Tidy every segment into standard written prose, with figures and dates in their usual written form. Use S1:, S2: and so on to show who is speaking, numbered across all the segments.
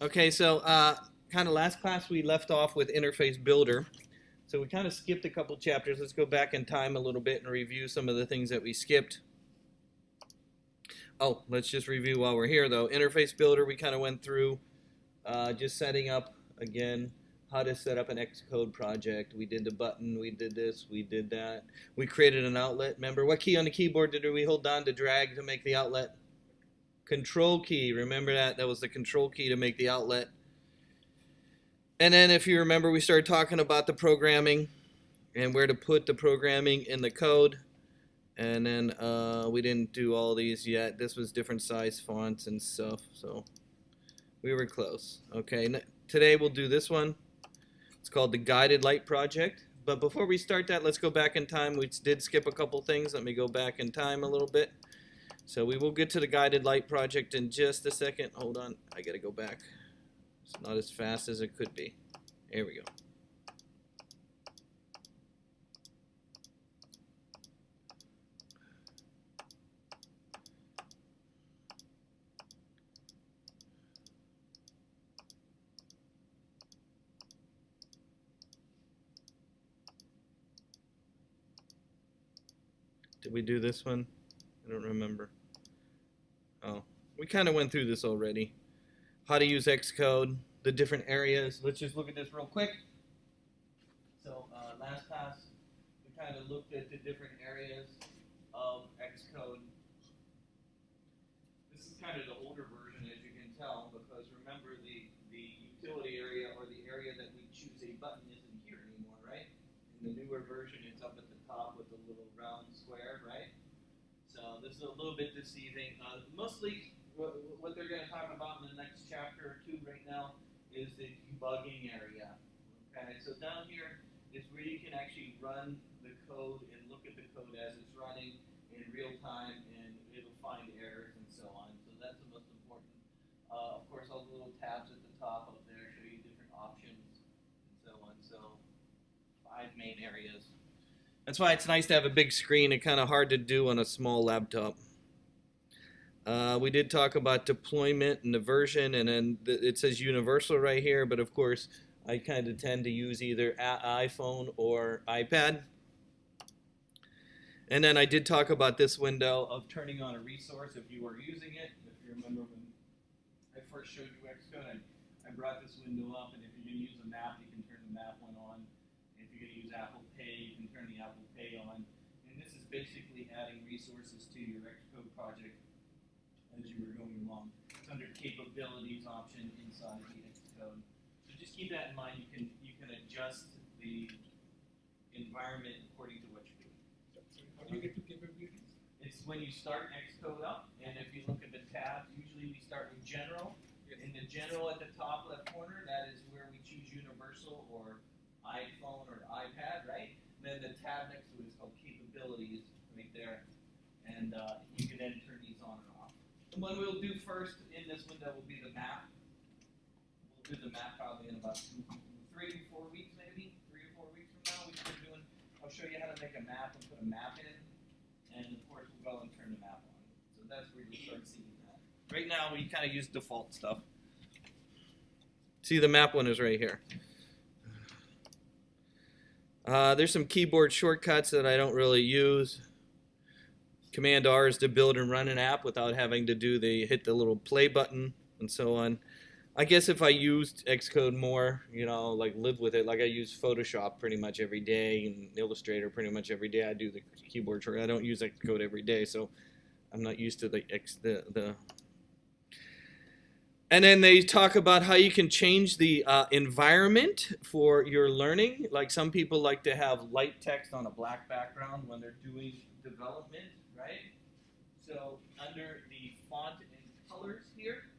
S1: Okay, so kind of last class we left off with Interface Builder. So we kind of skipped a couple chapters. Let's go back in time a little bit and review some of the things that we skipped. Oh, let's just review while we're here though. Interface Builder, we kind of went through just setting up, again, how to set up an Xcode project. We did the button, we did this, we did that. We created an outlet. Remember, what key on the keyboard did we hold down to drag to make the outlet? Control key. Remember that? That was the control key to make the outlet. And then if you remember, we started talking about the programming and where to put the programming in the code. And then we didn't do all these yet. This was different size fonts and stuff, so we were close. Okay, today we'll do this one. It's called the Guided Light Project. But before we start that, let's go back in time. We did skip a couple things. Let me go back in time a little bit. So we will get to the Guided Light Project in just a second. Hold on, I gotta go back. It's not as fast as it could be. Here we go. Did we do this one? I don't remember. Oh, we kind of went through this already. How to use Xcode, the different areas. Let's just look at this real quick. So last class, we kind of looked at the different areas of Xcode. This is kind of the older version, as you can tell, because remember the utility area or the area that we choose a button isn't here anymore, right? In the newer version, it's up at the top with the little round square, right? So this is a little bit deceiving. Mostly what they're going to talk about in the next chapter or two right now is the debugging area. Okay, so down here is where you can actually run the code and look at the code as it's running in real time, and it'll find errors and so on. So that's the most important. Of course, all the little tabs at the top up there show you different options and so on. So 5 main areas. That's why it's nice to have a big screen. It's kind of hard to do on a small laptop. We did talk about deployment and the version, and then it says universal right here, but of course I kind of tend to use either iPhone or iPad. And then I did talk about this window of turning on a resource if you were using it. If you remember when I first showed you Xcode, I brought this window up, and if you're going to use a map, you can turn the map one on. If you're going to use Apple Pay, you can turn the Apple Pay on. And this is basically adding resources to your Xcode project as you were going along. It's under capabilities option inside the Xcode. So just keep that in mind. You can adjust the environment according to what you're doing.
S2: How do you get to capabilities?
S1: It's when you start Xcode up, and if you look at the tabs, usually we start with general.
S2: Yes.
S1: In the general at the top left corner, that is where we choose universal or iPhone or iPad, right? And then the tab next to it is called capabilities right there. And you can then turn these on and off. The one we'll do first in this window will be the map. We'll do the map probably in about 3 to 4 weeks, maybe 3 or 4 weeks from now. We start doing. I'll show you how to make a map and put a map in, and of course we'll go and turn the map on. So that's where you'll start seeing that. Right now we kind of use default stuff. See, the map one is right here. There's some keyboard shortcuts that I don't really use. Command R is to build and run an app without having to hit the little play button and so on. I guess if I used Xcode more, like live with it, like I use Photoshop pretty much every day and Illustrator pretty much every day. I do the keyboard shortcut. I don't use Xcode every day, so I'm not used to the. And then they talk about how you can change the environment for your learning. Like some people like to have light text on a black background when they're doing development, right? So under the font and colors here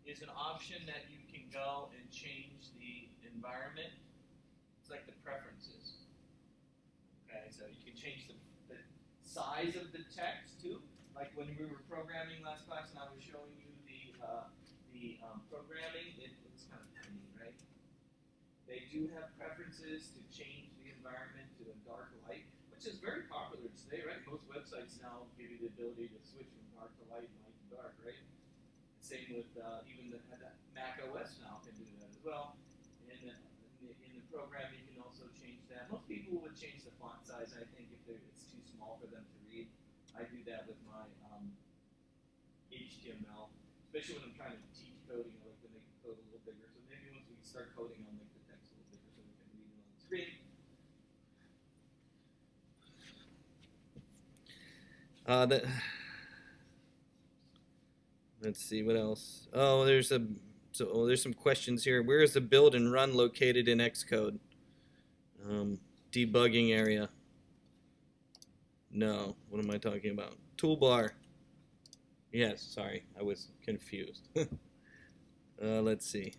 S1: is an option that you can go and change the environment. It's like the preferences. Okay, so you can change the size of the text too. Like when we were programming last class, and I was showing you the programming, it's kind of tiny, right? They do have preferences to change the environment to a dark light, which is very popular today, right? Most websites now give you the ability to switch from dark to light and light to dark, right? Same with even the Mac OS now well. In the program, you can also change that. Most people would change the font size, I think, if it's too small for them to read. I do that with my HTML, especially when I'm trying to teach coding. I like to make the code a little bigger. So maybe once we start coding, I'll make the text a little bigger so we can read it on the screen.
S3: Let's see what else. Oh, there's some questions here. Where is the build and run located in Xcode? Debugging area. No. What am I talking about? Toolbar. Yes, sorry, I was confused. Let's see.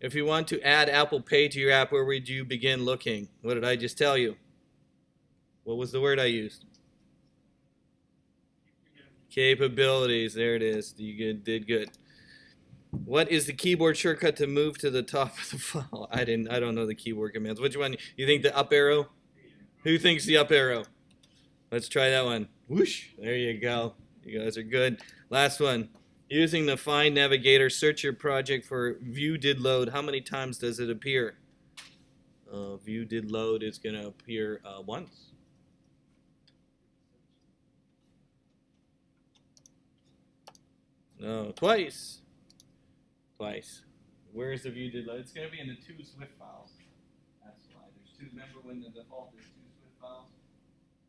S3: If you want to add Apple Pay to your app, where would you begin looking? What did I just tell you? What was the word I used? Capabilities. There it is. You did good. What is the keyboard shortcut to move to the top of the file? I don't know the keyboard commands. Which one? You think the up arrow? Who thinks the up arrow? Let's try that one. Whoosh. There you go. You guys are good. Last one. Using the Find Navigator, search your project for view did load. How many times does it appear? View did load is going to appear once. No, twice. Twice. Where is the view did load? It's going to be in the 2 Swift files. That's why. There's 2. Remember when the default is 2 Swift files?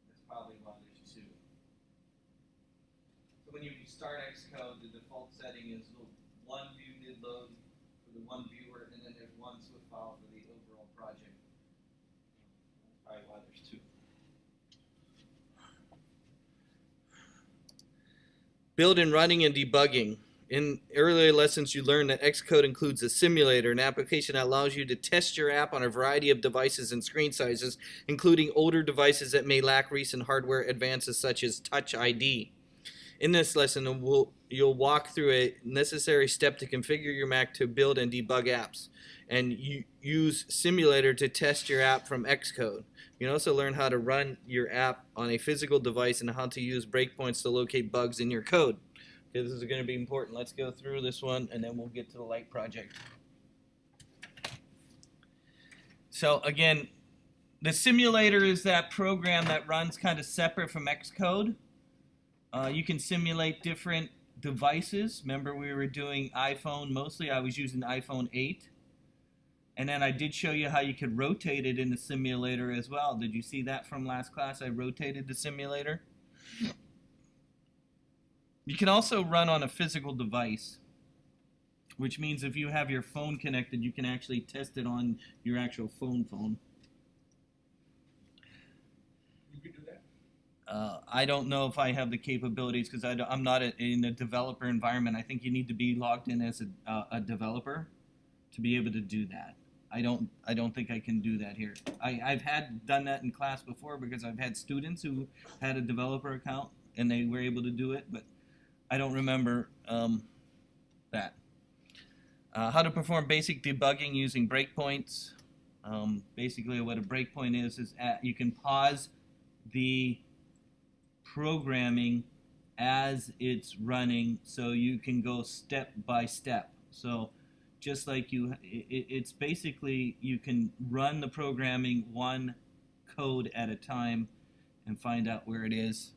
S3: That's probably why there's 2. So when you start Xcode, the default setting is 1 view did load for the 1 viewer, and then there's 1 Swift file for the overall project. That's probably why there's 2. Build and running and debugging. In earlier lessons, you learned that Xcode includes a simulator, an application that allows you to test your app on a variety of devices and screen sizes, including older devices that may lack recent hardware advances such as Touch ID. In this lesson, you'll walk through a necessary step to configure your Mac to build and debug apps, and you use Simulator to test your app from Xcode. You can also learn how to run your app on a physical device and how to use breakpoints to locate bugs in your code. Okay, this is going to be important. Let's go through this one, and then we'll get to the light project. So again, the simulator is that program that runs kind of separate from Xcode. You can simulate different devices. Remember, we were doing iPhone mostly. I was using iPhone 8. And then I did show you how you could rotate it in the simulator as well. Did you see that from last class? I rotated the simulator. You can also run on a physical device, which means if you have your phone connected, you can actually test it on your actual phone.
S2: You can do that?
S3: I don't know if I have the capabilities because I'm not in a developer environment. I think you need to be logged in as a developer to be able to do that. I don't think I can do that here. I've done that in class before because I've had students who had a developer account and they were able to do it, but I don't remember that. How to perform basic debugging using breakpoints. Basically what a breakpoint is you can pause the programming as it's running so you can go step by step. So just like it's basically you can run the programming one code at a time and find out where it is.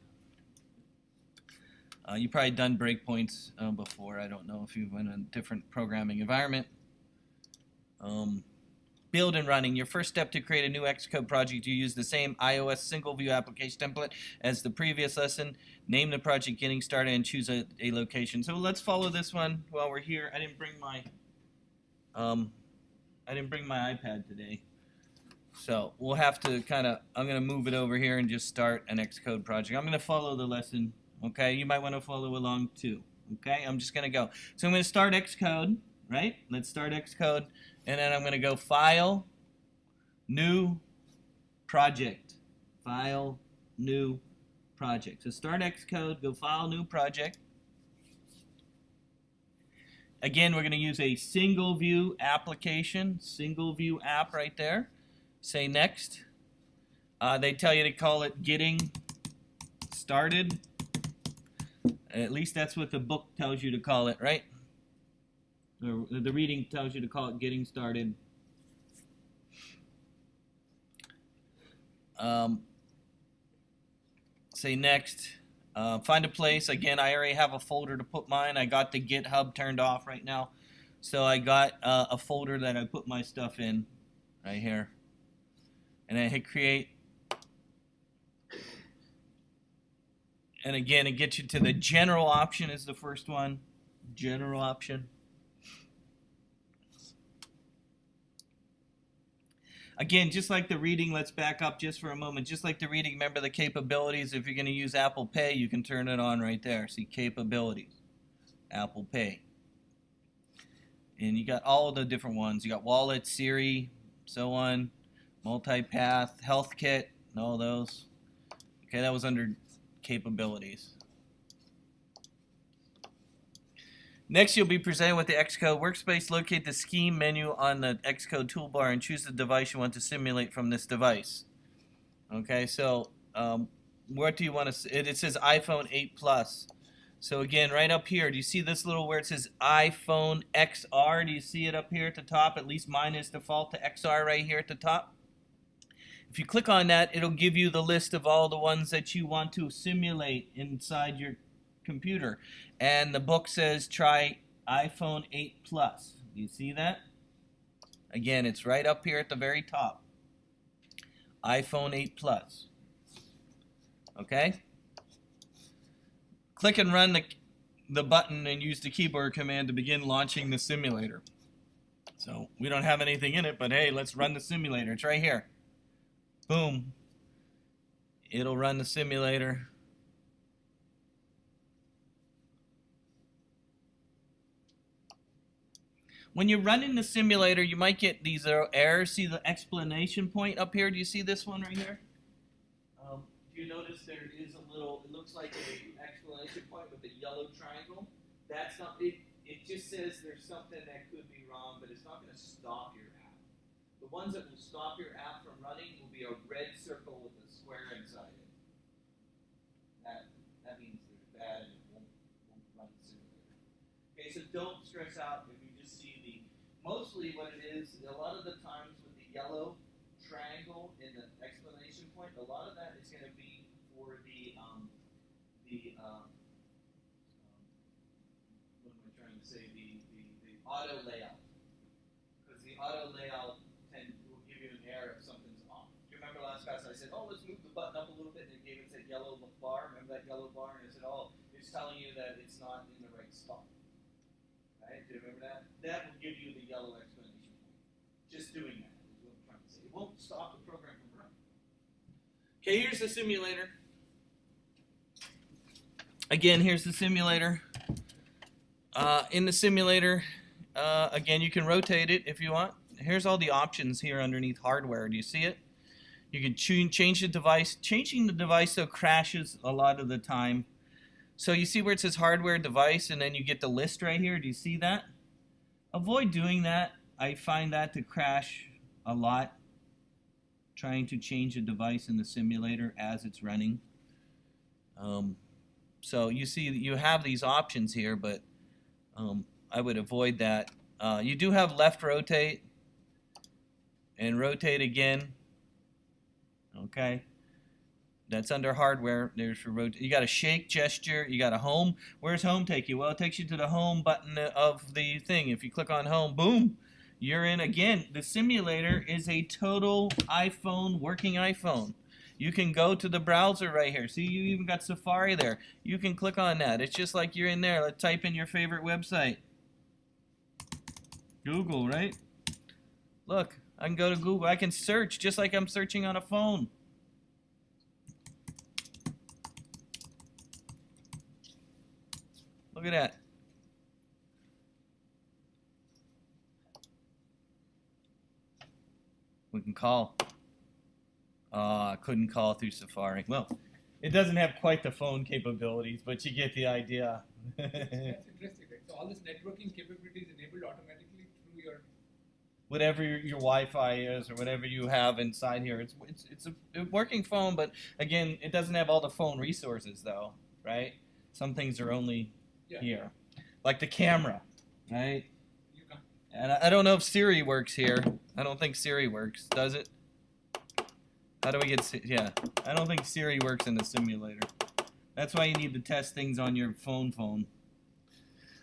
S3: You've probably done breakpoints before. I don't know if you've been in a different programming environment. Build and running. Your first step to create a new Xcode project, you use the same iOS single view application template as the previous lesson. Name the project getting started and choose a location. So let's follow this one while we're here. I didn't bring my iPad today. So we'll have to I'm going to move it over here and just start an Xcode project. I'm going to follow the lesson, okay? You might want to follow along too, okay? I'm just going to go. So I'm going to start Xcode, right? Let's start Xcode, and then I'm going to go File, New, Project. File, New, Project. So start Xcode, go File, New, Project. Again, we're going to use a single view application, single view app right there. Say next. They tell you to call it Getting Started. At least that's what the book tells you to call it, right? Or the reading tells you to call it getting started. Say next. Find a place. Again, I already have a folder to put mine. I got the GitHub turned off right now. So I got a folder that I put my stuff in right here. And I hit create. And again, it gets you to the general option is the first one. General option. Again, just like the reading, let's back up just for a moment. Just like the reading, remember the capabilities. If you're going to use Apple Pay, you can turn it on right there. See, capabilities, Apple Pay. And you got all the different ones. You got Wallet, Siri, so on, Multipath, HealthKit, and all those. Okay, that was under capabilities. Next, you'll be presented with the Xcode workspace. Locate the scheme menu on the Xcode toolbar and choose the device you want to simulate from this device. Okay, so what do you want to? It says iPhone 8 Plus. So again, right up here, do you see this little where it says iPhone XR? Do you see it up here at the top? At least mine is default to XR right here at the top. If you click on that, it'll give you the list of all the ones that you want to simulate inside your computer. And the book says try iPhone 8 Plus. Do you see that? Again, it's right up here at the very top. iPhone 8 Plus. Okay? Click and run the button and use the keyboard command to begin launching the simulator. So we don't have anything in it, but hey, let's run the simulator. It's right here. Boom. It'll run the simulator. When you're running the simulator, you might get these errors. See the explanation point up here? Do you see this one right here? Do you notice there is a little, it looks like an explanation point with a yellow triangle? That's not, it just says there's something that could be wrong, but it's not going to stop your app. The ones that will stop your app from running will be a red circle with a square inside it. That means they're bad and it won't run the simulator. Okay, so don't stress out if you just see the, mostly what it is, a lot of the times with the yellow triangle in the explanation point, a lot of that is going to be for the what am I trying to say, the auto layout, because the auto layout will give you an error if something's off. Do you remember last class I said, oh, let's move the button up a little bit, and it gave it that yellow bar? Remember that yellow bar? And I said, oh, it's telling you that it's not in the right spot. Right? Do you remember that? That will give you the yellow explanation point. Just doing that is what I'm trying to say. It won't stop the program from running. Okay, here's the simulator. Again, here's the simulator. In the simulator, again, you can rotate it if you want. Here's all the options here underneath hardware. Do you see it? You can change the device. Changing the device so crashes a lot of the time. So you see where it says hardware device and then you get the list right here. Do you see that? Avoid doing that. I find that to crash a lot. Trying to change a device in the simulator as it's running. So you see you have these options here, but I would avoid that. You do have left rotate and rotate again. Okay. That's under hardware. There's for rotate. You got a shake gesture. You got a home. Where's home take you? Well, it takes you to the home button of the thing. If you click on home, boom, you're in again. The simulator is a total iPhone, working iPhone. You can go to the browser right here. See, you even got Safari there. You can click on that. It's just like you're in there. Let's type in your favorite website. Google, right? Look, I can go to Google. I can search just like I'm searching on a phone. Look at that. We can call. I couldn't call through Safari. Well, it doesn't have quite the phone capabilities, but you get the idea.
S2: That's interesting. Right? So all this networking capabilities enabled automatically through your
S3: Whatever your Wi-Fi is or whatever you have inside here. It's a working phone, but again, it doesn't have all the phone resources though, right? Some things are only here. Like the camera, right? And I don't know if Siri works here. I don't think Siri works, does it? How do we get, yeah. I don't think Siri works in the simulator. That's why you need to test things on your phone.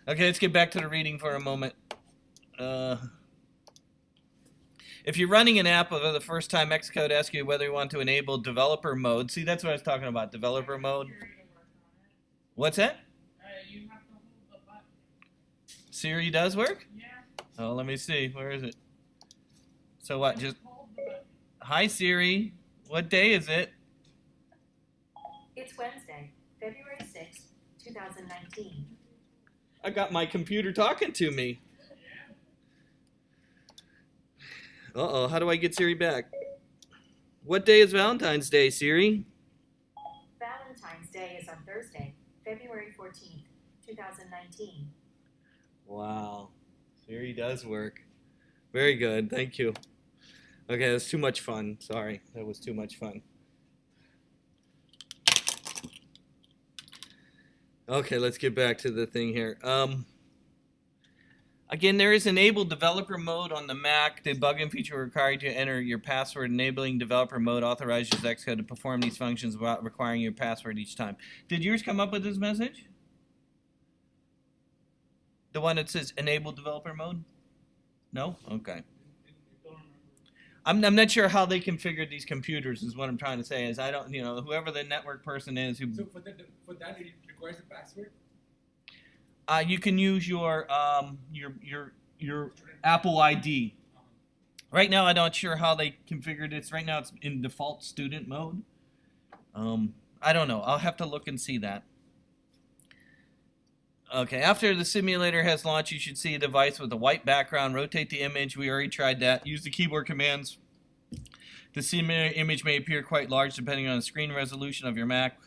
S3: Okay, let's get back to the reading for a moment. If you're running an app for the first time, Xcode asks you whether you want to enable developer mode. See, that's what I was talking about, developer mode. What's that?
S4: You have to hold the button.
S3: Siri does work?
S4: Yeah.
S3: Oh, let me see. Where is it? So what? Just
S4: Hold the button.
S3: hi Siri. What day is it?
S5: It's Wednesday, February 6th, 2019.
S3: I got my computer talking to me. Uh-oh, how do I get Siri back? What day is Valentine's Day, Siri?
S5: Valentine's Day is on Thursday, February 14th, 2019.
S3: Wow. Siri does work. Very good, thank you. Okay, that's too much fun. Sorry, that was too much fun. Okay, let's get back to the thing here. Again, there is enabled developer mode on the Mac. The debugging feature requires you to enter your password. Enabling developer mode authorizes Xcode to perform these functions without requiring your password each time. Did yours come up with this message? The one that says enable developer mode? No? Okay. I'm not sure how they configured these computers is what I'm trying to say. Is I don't, whoever the network person is who...
S2: So for that it requires a password?
S3: You can use your Apple ID. Right now, I'm not sure how they configured it. Right now, it's in default student mode. I don't know. I'll have to look and see that. Okay, after the simulator has launched, you should see a device with a white background. Rotate the image. We already tried that. Use the keyboard commands. The simulator image may appear quite large depending on the screen resolution of your Mac.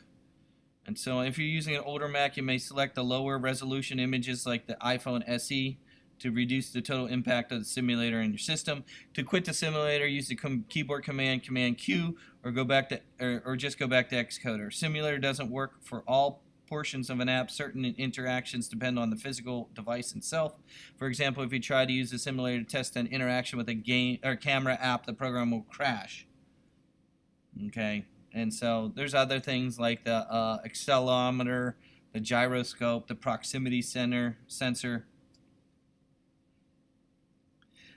S3: And so if you're using an older Mac, you may select the lower resolution images like the iPhone SE to reduce the total impact of the simulator in your system. To quit the simulator, use the keyboard command Q, or go back to or just go back to Xcoder. Simulator doesn't work for all portions of an app. Certain interactions depend on the physical device itself. For example, if you try to use the simulator to test an interaction with a game or camera app, the program will crash. Okay. And so there's other things like the accelerometer, the gyroscope, the proximity sensor.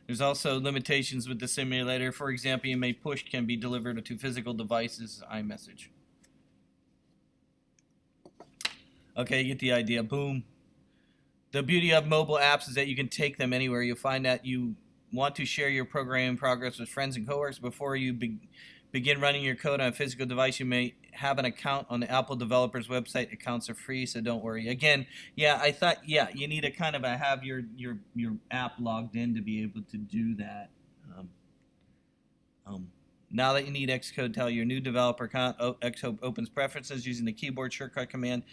S3: There's also limitations with the simulator. For example, you may push can be delivered to physical devices, iMessage. Okay, you get the idea. Boom. The beauty of mobile apps is that you can take them anywhere. You'll find that you want to share your programming progress with friends and coworkers before you begin running your code on a physical device. You may have an account on the Apple developers website. Accounts are free, so don't worry. Again, I thought, you need to kind of have your app logged in to be able to do that. Now that you need Xcode, tell your new developer account, Xcode opens preferences using the keyboard shortcut command,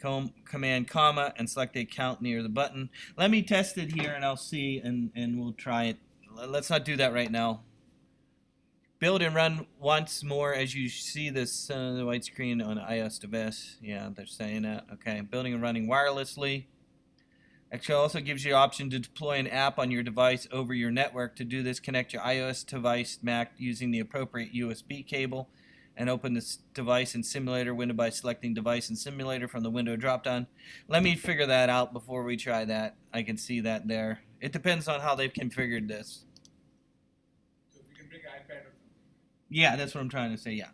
S3: comma, and select the account near the button. Let me test it here, and I'll see, and we'll try it. Let's not do that right now. Build and run once more as you see this the white screen on iOS device. Yeah, they're saying that. Okay, building and running wirelessly. Xcode also gives you the option to deploy an app on your device over your network. To do this, connect your iOS device Mac using the appropriate USB cable and open this device and simulator window by selecting device and simulator from the window dropdown. Let me figure that out before we try that. I can see that there. It depends on how they've configured this.
S2: So we can bring iPad or something.
S3: Yeah, that's what I'm trying to say, yeah.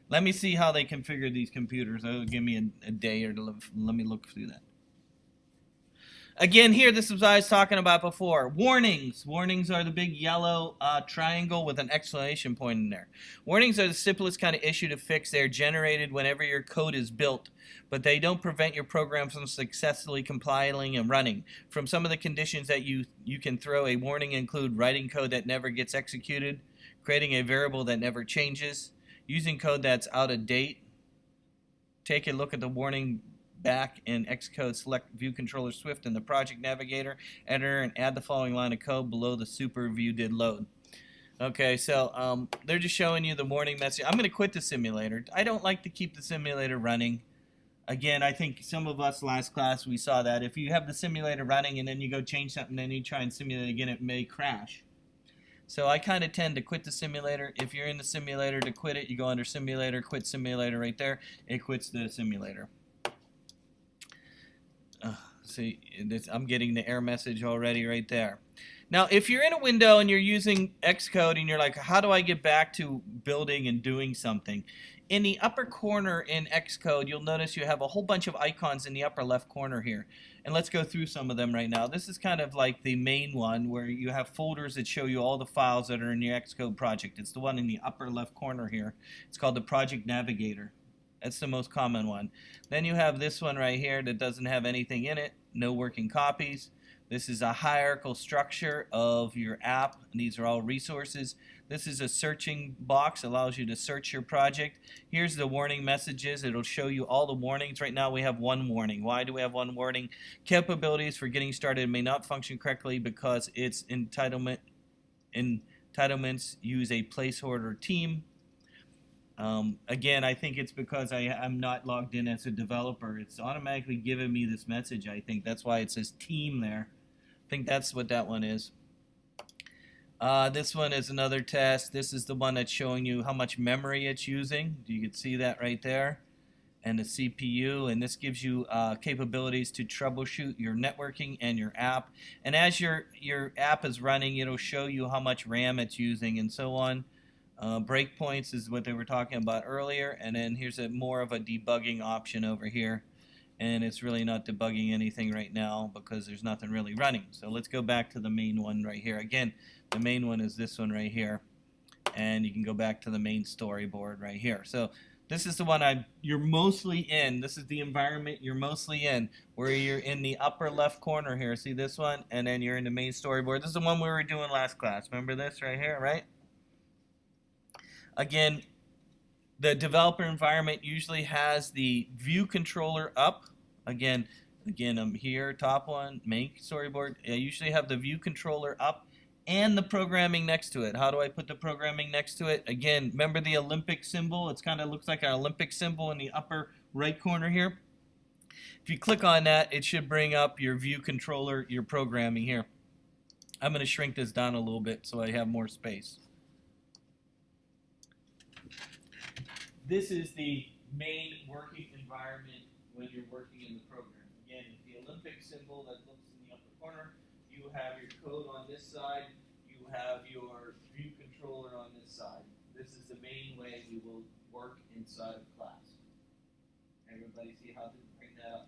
S3: Let me see how they configure these computers. It'll give me a day or to let me look through that. Again, here, this is what I was talking about before. Warnings. Warnings are the big yellow triangle with an exclamation point in there. Warnings are the simplest kind of issue to fix. They're generated whenever your code is built, but they don't prevent your program from successfully compiling and running. From some of the conditions that you can throw, a warning include writing code that never gets executed, creating a variable that never changes, using code that's out of date. Take a look at the warning back in Xcode, select View Controller Swift in the Project Navigator, enter, and add the following line of code below the super view did load. Okay, so they're just showing you the warning message. I'm going to quit the simulator. I don't like to keep the simulator running. Again, I think some of us last class we saw that if you have the simulator running and then you go change something and you try and simulate again, it may crash. So I kind of tend to quit the simulator. If you're in the simulator, to quit it, you go under simulator, quit simulator right there. It quits the simulator. See, I'm getting the error message already right there. Now, if you're in a window and you're using Xcode and you're like, how do I get back to building and doing something? In the upper corner in Xcode, you'll notice you have a whole bunch of icons in the upper left corner here. And let's go through some of them right now. This is kind of like the main one where you have folders that show you all the files that are in your Xcode project. It's the one in the upper left corner here. It's called the Project Navigator. That's the most common one. Then you have this one right here that doesn't have anything in it, no working copies. This is a hierarchical structure of your app. These are all resources. This is a searching box, allows you to search your project. Here's the warning messages. It'll show you all the warnings. Right now we have one warning. Why do we have one warning? Capabilities for getting started may not function correctly because its entitlements use a placeholder team. Again, I think it's because I'm not logged in as a developer. It's automatically giving me this message, I think. That's why it says team there. I think that's what that one is. This one is another test. This is the one that's showing you how much memory it's using. You can see that right there. And the CPU. And this gives you capabilities to troubleshoot your networking and your app. And as your app is running, it'll show you how much RAM it's using and so on. Breakpoints is what they were talking about earlier, and then here's more of a debugging option over here, and it's really not debugging anything right now because there's nothing really running. So let's go back to the main one right here. Again, the main one is this one right here, and you can go back to the main storyboard right here. So this is the one you're mostly in. This is the environment you're mostly in, where you're in the upper left corner here. See this one? And then you're in the main storyboard. This is the one we were doing last class. Remember this right here, right? Again, the developer environment usually has the view controller up. Again, I'm here, top one, main storyboard. I usually have the view controller up and the programming next to it. How do I put the programming next to it? Again, remember the Olympic symbol? It kind of looks like an Olympic symbol in the upper right corner here. If you click on that, it should bring up your view controller, your programming here. I'm going to shrink this down a little bit so I have more space. This is the main working environment when you're working in the program. Again, the Olympic symbol that looks in the upper corner, you have your code on this side, you have your view controller on this side. This is the main way we will work inside of class. Everybody see how to bring that up?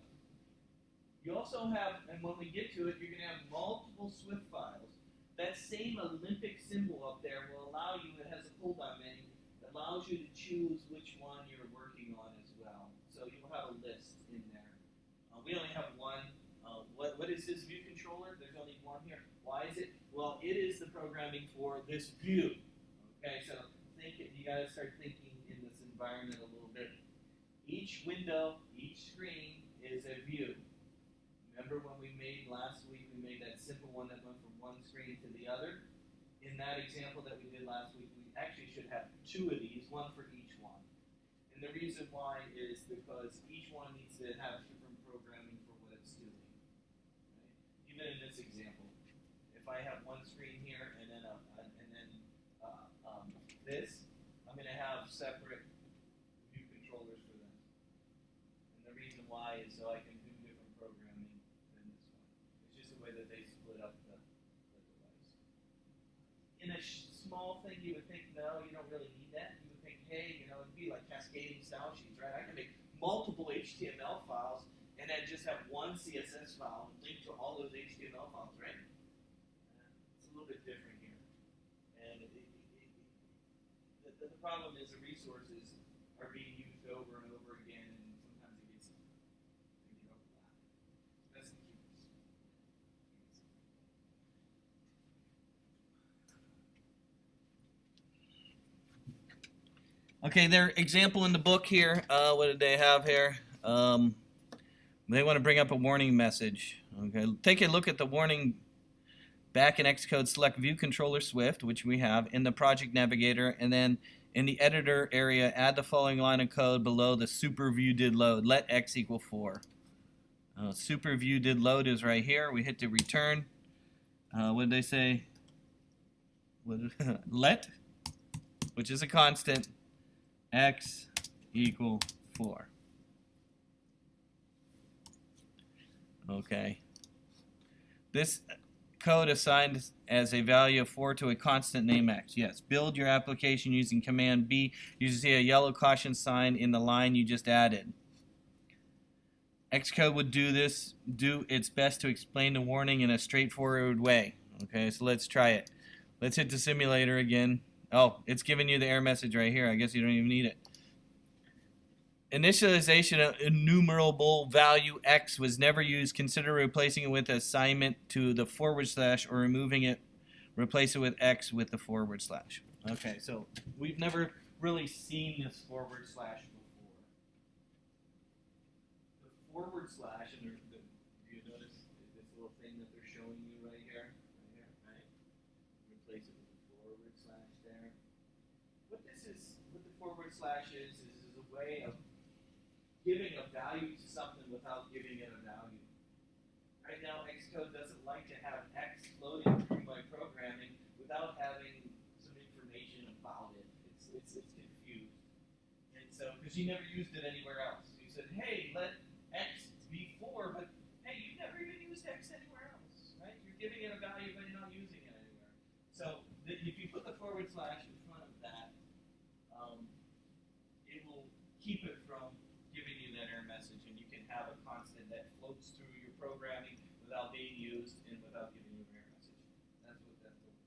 S3: You also have, and when we get to it, you're going to have multiple Swift files. That same Olympic symbol up there will allow you, it has a pull-down menu, allows you to choose which one you're working on as well. So you'll have a list in there. We only have one. What is this view controller? There's only one here. Why is it? Well, it is the programming for this view. Okay, so you got to start thinking in this environment a little bit. Each window, each screen is a view. Remember when we made last week, we made that simple one that went from one screen to the other? In that example that we did last week, we actually should have two of these, one for each one. And the reason why is because each one needs to have different programming for what it's doing. Right? Even in this example, if I have one screen here and then this, I'm going to have separate view controllers for them. And the reason why is so I can do different programming than this one. It's just the way that they split up the device. In a small thing, you would think, no, you don't really need that. You would think, hey, it'd be like cascading style sheets, right? I can make multiple HTML files and then just have one CSS file and link to all those HTML files, right? It's a little bit different here. And the problem is the resources are being used over and over again, and sometimes it gets overlapped. That's the key. Okay, their example in the book here, what did they have here? They want to bring up a warning message. Okay, take a look at the warning back in Xcode. Select View Controller Swift, which we have in the Project Navigator, and then In the editor area, add the following line of code below the super view did load. Let x equal 4. Super view did load is right here. We hit the return. What did they say? Let, which is a constant, x equal 4. Okay. This code assigned as a value of 4 to a constant name x. Yes. Build your application using Command B. You see a yellow caution sign in the line you just added. Xcode would do its best to explain the warning in a straightforward way. Okay, so let's try it. Let's hit the simulator again. Oh, it's giving you the error message right here. I guess you don't even need it. Initialization of enumerable value x was never used. Consider replacing it with assignment to the / or removing it. Replace it with x with the /. Okay, so we've never really seen this / before. The / and do you notice this little thing that they're showing you right here? Right? Replace it with the / there. What the / is a way of giving a value to something without giving it a value. Right now, Xcode doesn't like to have x floating through my programming without having some information about it. It's confused. And so, because you never used it anywhere else. You said, hey, let x be 4, but hey, you never even used x anywhere else, right? You're giving it a value, but you're not using it anywhere. So, if you put the / in front of that, it will keep it from giving you that error message, and you can have a constant that floats through your programming without being used and without giving you an error message. That's what that / is.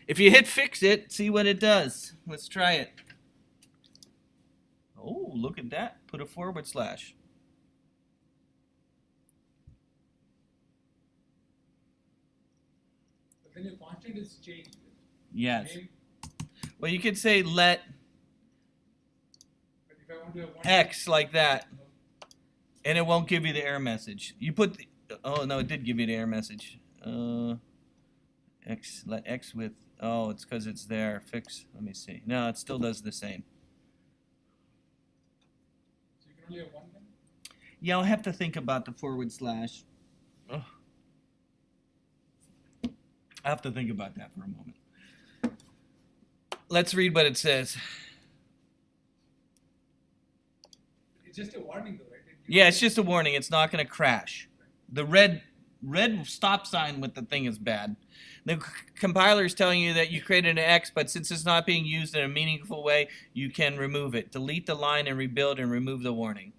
S3: If you hit fix it, see what it does. Let's try it. Oh, look at that. Put a /.
S2: Then your constant is changed.
S3: Yes.
S2: Name,
S3: Well, you could say let
S2: but if I want to have one
S3: x like that, and it won't give you the error message. You put the, oh no, it did give you the error message. X, let x with, oh, it's because it's there. Fix, let me see. No, it still does the same.
S2: So you can only have one then?
S3: Yeah, I'll have to think about the /. Oh. I have to think about that for a moment. Let's read what it says.
S2: It's just a warning though, right?
S3: Yeah, it's just a warning. It's not going to crash. The red stop sign with the thing is bad. The compiler is telling you that you created an X, but since it's not being used in a meaningful way, you can remove it. Delete the line and rebuild and remove the warning.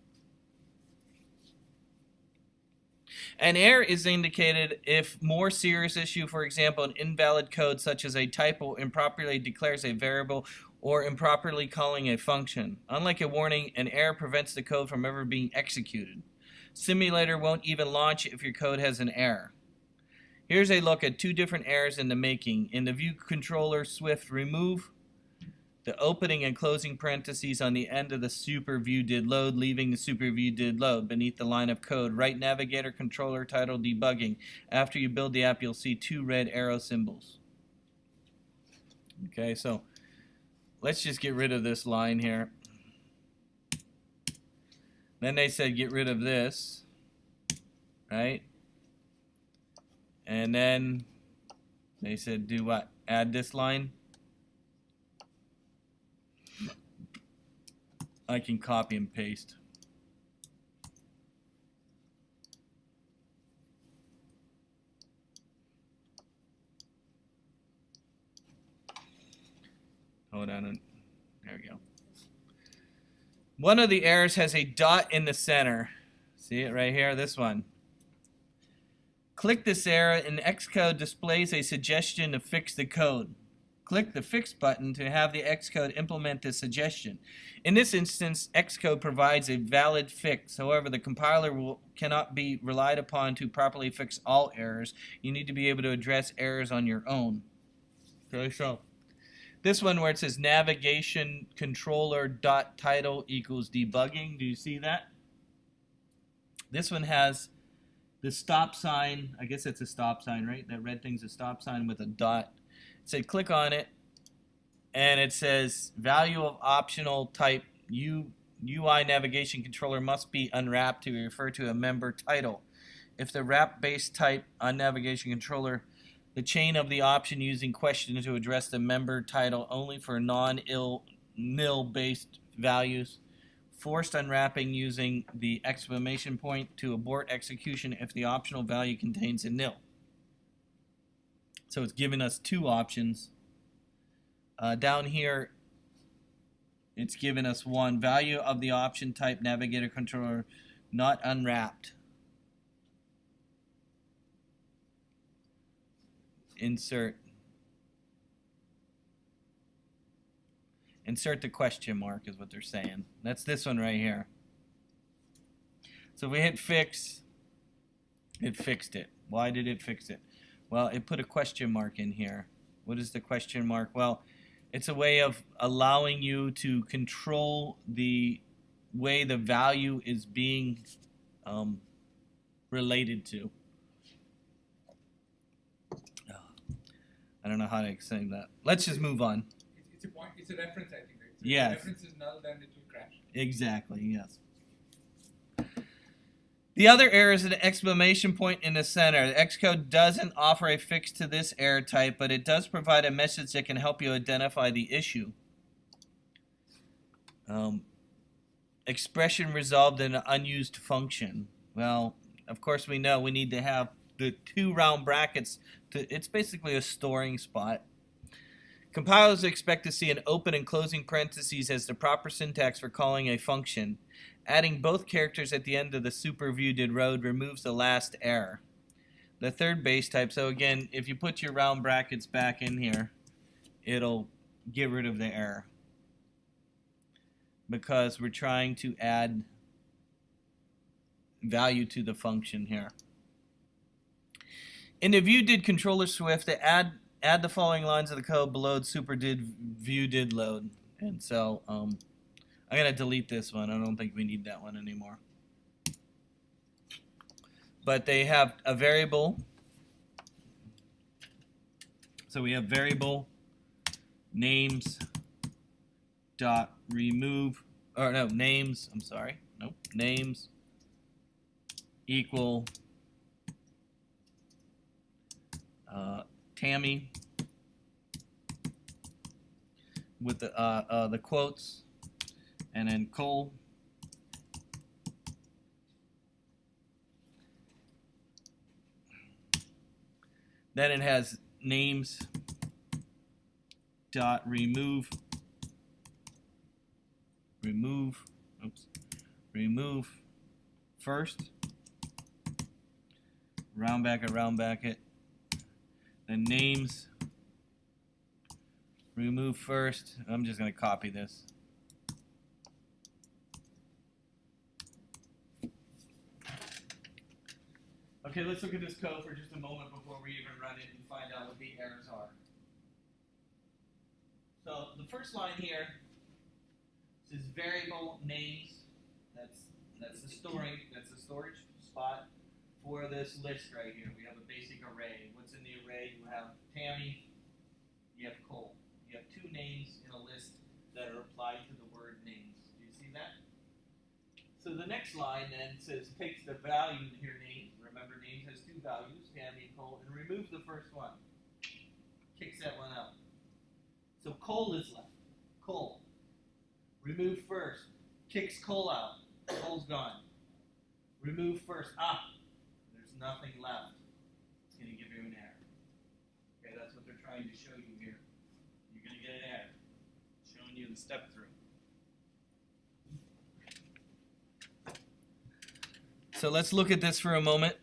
S3: An error is indicated if more serious issue, for example, an invalid code such as a typo improperly declares a variable or improperly calling a function. Unlike a warning, an error prevents the code from ever being executed. Simulator won't even launch if your code has an error. Here's a look at 2 different errors in the making. In the view controller Swift, remove the opening and closing parentheses on the end of the super view did load, leaving the super view did load beneath the line of code. Write navigator controller title debugging. After you build the app, you'll see 2 red arrow symbols. Okay, so let's just get rid of this line here. Then they said get rid of this, right? And then they said do what? Add this line. I can copy and paste. Hold on. There we go. One of the errors has a dot in the center. See it right here? This one. Click this error and Xcode displays a suggestion to fix the code. Click the Fix button to have the Xcode implement the suggestion. In this instance, Xcode provides a valid fix. However, the compiler cannot be relied upon to properly fix all errors. You need to be able to address errors on your own. Okay, so this one where it says navigation controller dot title equals debugging. Do you see that? This one has the stop sign, I guess it's a stop sign, right? That red thing's a stop sign with a dot. It said click on it, and it says value of optional type UI navigation controller must be unwrapped to refer to a member title. If the wrap-based type on navigation controller, the chain of the option using question to address the member title only for nil-based values. Forced unwrapping using the exclamation point to abort execution if the optional value contains a nil. So it's giving us two options. Down here, it's given us one. Value of the option type navigator controller not unwrapped. Insert the question mark is what they're saying. That's this one right here. So if we hit fix, it fixed it. Why did it fix it? Well, it put a question mark in here. What is the question mark? Well, it's a way of allowing you to control the way the value is being related to. I don't know how to explain that. Let's just move on.
S2: It's a point. It's a reference, I think. Right? So
S3: Yes.
S2: If the reference is null, then it will crash.
S3: Exactly, yes. The other error is an exclamation point in the center. Xcode doesn't offer a fix to this error type, but it does provide a message that can help you identify the issue. Expression resolved in an unused function. Well, of course we know we need to have the two round brackets. It's basically a storing spot. Compilers expect to see an open and closing parentheses as the proper syntax for calling a function. Adding both characters at the end of the superviewed road removes the last error. The third base type, so again, if you put your round brackets back in here, it'll get rid of the error. Because we're trying to add value to the function here. In the view-did controller Swift, to add the following lines of the code below view-did load. And so I'm going to delete this one. I don't think we need that one anymore. But they have a variable. So we have variable names dot remove, or no, names, I'm sorry. Nope, names equal Tammy with the quotes, and then Cole. Then it has names dot remove first, round bracket, then names remove first. I'm just going to copy this. Okay, let's look at this code for just a moment before we even run it and find out what the errors are. So the first line here says variable names. That's the storage spot for this list right here. We have a basic array. What's in the array? You have Tammy, you have Cole. You have two names in a list that are applied to the word names. Do you see that? So the next line then says takes the value here, names. Remember, names has two values, Tammy and Cole, and removes the first one. Kicks that one out. So Cole is left. Cole. Remove first. Kicks Cole out. Cole's gone. Remove first. There's nothing left. It's going to give you an error. Okay, that's what they're trying to show you here. You're going to get an error. Showing you the step through. So let's look at this for a moment.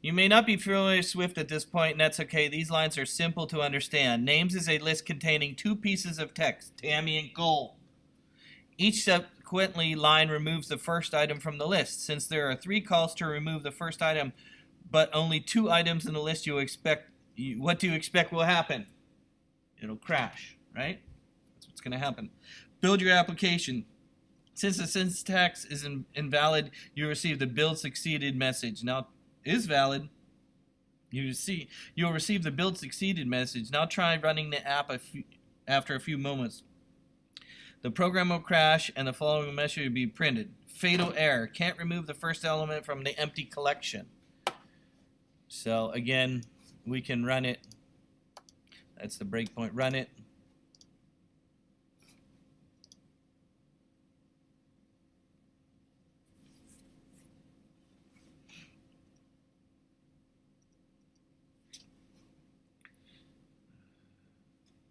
S3: You may not be familiar with Swift at this point, and that's okay. These lines are simple to understand. Names is a list containing two pieces of text, Tammy and Cole. Each subsequently line removes the first item from the list. Since there are 3 calls to remove the first item, but only 2 items in the list, what do you expect will happen? It'll crash, right? That's what's going to happen. Build your application. Since the syntax is invalid, you receive the build succeeded message. Now, is valid. You'll receive the build succeeded message. Now try running the app after a few moments. The program will crash and the following message will be printed. Fatal error. Can't remove the first element from the empty collection. So again, we can run it. That's the breakpoint. Run it.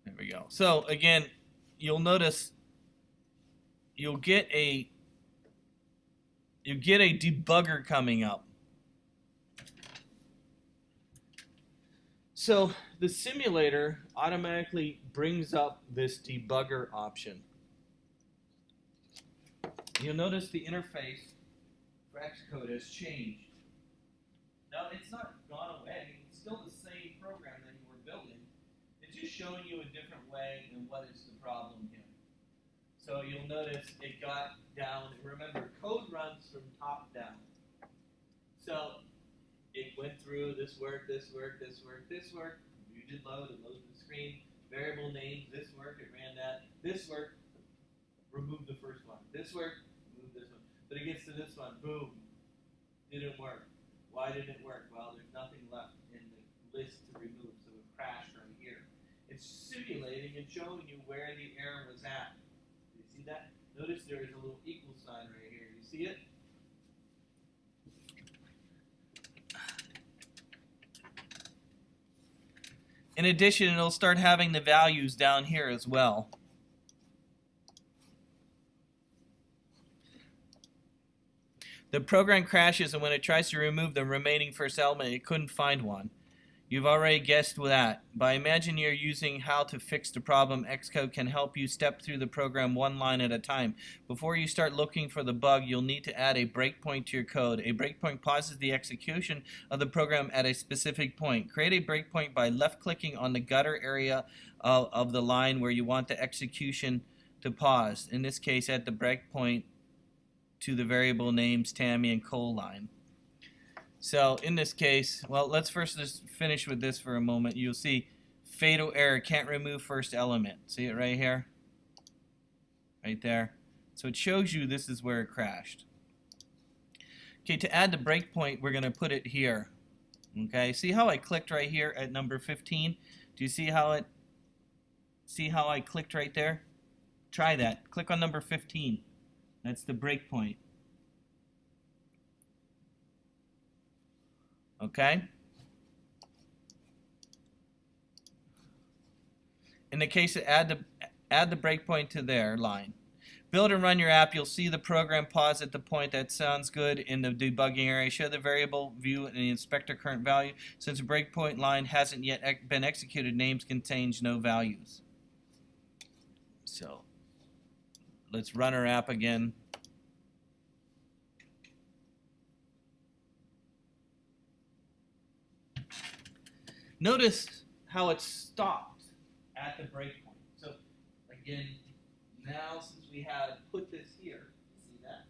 S3: There we go. So again, you'll notice you'll get a debugger coming up. So the simulator automatically brings up this debugger option. You'll notice the interface for Xcode has changed. Now it's not gone away, it's still the same program that you were building. It's just showing you a different way and what is the problem here. So you'll notice it got down. Remember, code runs from top down. So it went through this worked, this worked, this worked, this worked. You did load, it loaded the screen. Variable names, this worked, it ran that. This worked, remove the first one. This worked, remove this one. But it gets to this one, boom, didn't work. Why didn't it work? Well, there's nothing left in the list to remove, so it crashed right here. It's simulating and showing you where the error was at. You see that? Notice there is a little equal sign right here. You see it? In addition, it'll start having the values down here as well. The program crashes, and when it tries to remove the remaining first element, it couldn't find one. You've already guessed that. By imagining you're using how to fix the problem, Xcode can help you step through the program one line at a time. Before you start looking for the bug, you'll need to add a breakpoint to your code. A breakpoint pauses the execution of the program at a specific point. Create a breakpoint by left-clicking on the gutter area of the line where you want the execution to pause. In this case, at the breakpoint to the variable names Tammy and Cole line. So in this case, well, let's first just finish with this for a moment. You'll see fatal error, can't remove first element. See it right here? Right there. So it shows you this is where it crashed. Okay, to add the breakpoint, we're going to put it here. Okay, see how I clicked right here at number 15? Do you see how I clicked right there? Try that. Click on number 15. That's the breakpoint. Okay? In the case of add the breakpoint to their line. Build and run your app. You'll see the program pause at the point that sounds good in the debugging area. Show the variable view in the inspector current value. Since the breakpoint line hasn't yet been executed, names contains no values. So let's run our app again. Notice how it stopped at the breakpoint. So again, now since we have put this here, see that?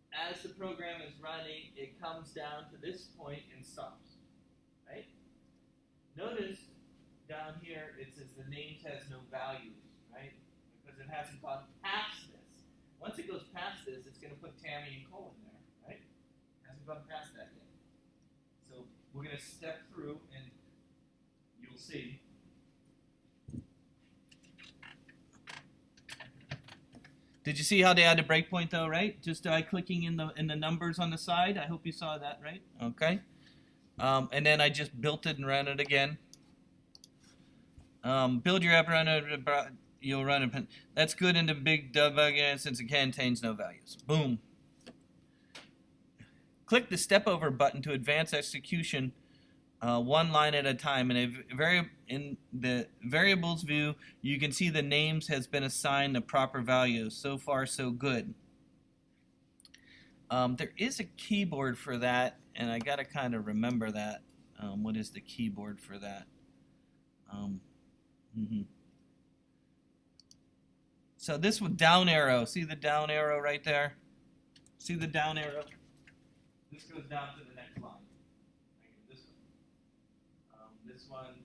S3: As the program is running, it comes down to this point and stops, right? Notice down here it says the names has no values, right? Because it hasn't gone past this. Once it goes past this, it's going to put Tammy and Cole in there, right? It hasn't gone past that yet. So we're going to step through and you'll see. Did you see how they added a breakpoint though, right? Just by clicking in the numbers on the side. I hope you saw that, right? Okay. And then I just built it and ran it again. Build your app, run it, you'll run it. That's good in the big debug since it contains no values. Boom. Click the step over button to advance execution one line at a time. In the variables view, you can see the names has been assigned the proper values. So far, so good. There is a keyboard for that, and I got to kind of remember that. What is the keyboard for that? So this one, down arrow. See the down arrow right there? See the down arrow? This goes down to the next line. Right here, this one. This one.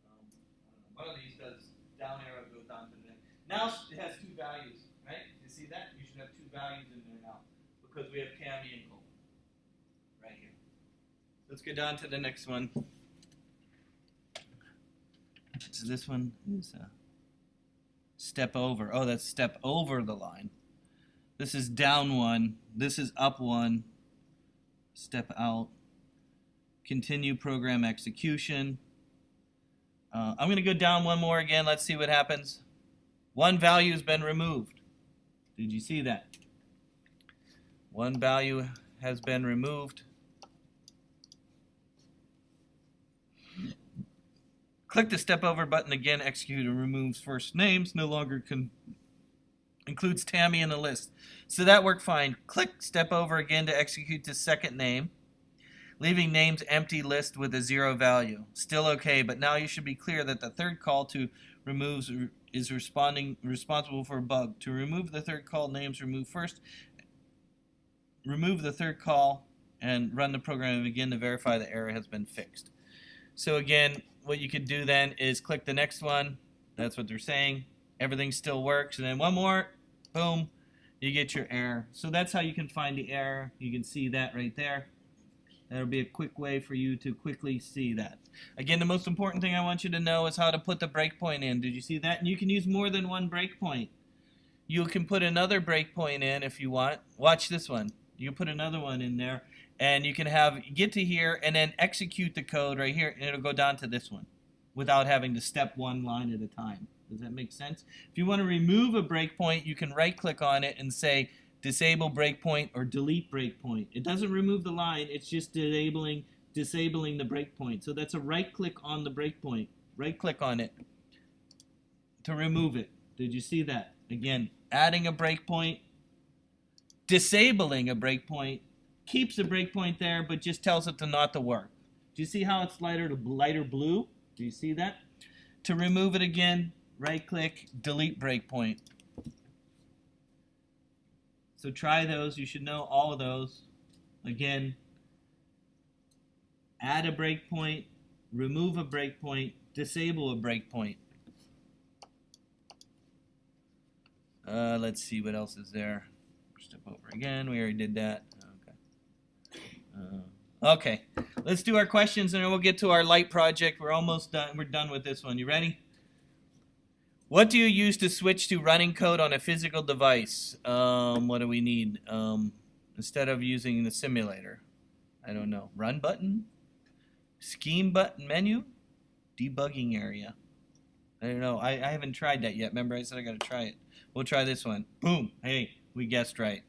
S3: I don't know, one of these does down arrow goes down to the next. Now it has two values, right? You see that? You should have two values in there now because we have Tammy and Cole right here. Let's go down to the next one. So this one is step over. Oh, that's step over the line. This is down one. This is up one. Step out. Continue program execution. I'm going to go down one more again. Let's see what happens. One value has been removed. Did you see that? One value has been removed. Click the step over button again. Execute and removes first names. No longer includes Tammy in the list. So that worked fine. Click step over again to execute the second name, leaving names empty list with a 0 value. Still okay, but now you should be clear that the third call to removes is responsible for a bug. To remove the third call, names remove first. Remove the third call and run the program again to verify the error has been fixed. So again, what you could do then is click the next one. That's what they're saying. Everything still works. And then one more, boom, you get your error. So that's how you can find the error. You can see that right there. That'll be a quick way for you to quickly see that. Again, the most important thing I want you to know is how to put the breakpoint in. Did you see that? And you can use more than one breakpoint. You can put another breakpoint in if you want. Watch this one. You can put another one in there, and you can get to here and then execute the code right here, and it'll go down to this one without having to step one line at a time. Does that make sense? If you want to remove a breakpoint, you can right-click on it and say disable breakpoint or delete breakpoint. It doesn't remove the line, it's just disabling the breakpoint. So that's a right-click on the breakpoint. Right-click on it to remove it. Did you see that? Again, adding a breakpoint, disabling a breakpoint, keeps a breakpoint there, but just tells it to not to work. Do you see how it's lighter blue? Do you see that? To remove it again, right-click, delete breakpoint. So try those. You should know all of those. Again, add a breakpoint, remove a breakpoint, disable a breakpoint. Let's see what else is there. Step over again. We already did that. Okay, let's do our questions and then we'll get to our light project. We're almost done. We're done with this one. You ready? What do you use to switch to running code on a physical device? What do we need? Instead of using the simulator. I don't know. Run button? Scheme button menu? Debugging area. I don't know. I haven't tried that yet. Remember I said I got to try it. We'll try this one. Boom. Hey, we guessed right.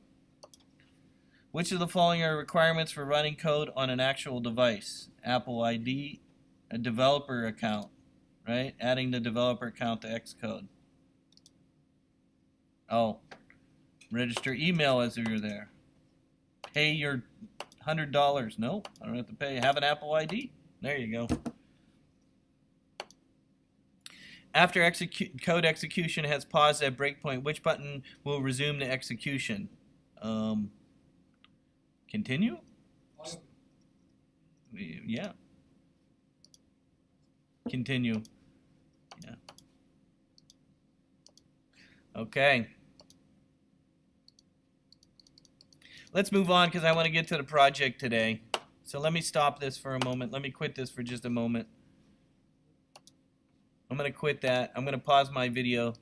S3: Which of the following are requirements for running code on an actual device? Apple ID, a developer account, right? Adding the developer account to Xcode. Oh, register email as you're there. Pay your $100. Nope, I don't have to pay. Have an Apple ID. There you go. After code execution has paused at breakpoint, which button will resume the execution? Continue? Yeah. Continue. Yeah. Okay. Let's move on because I want to get to the project today. So let me stop this for a moment. Let me quit this for just a moment. I'm going to quit that. I'm going to pause my video.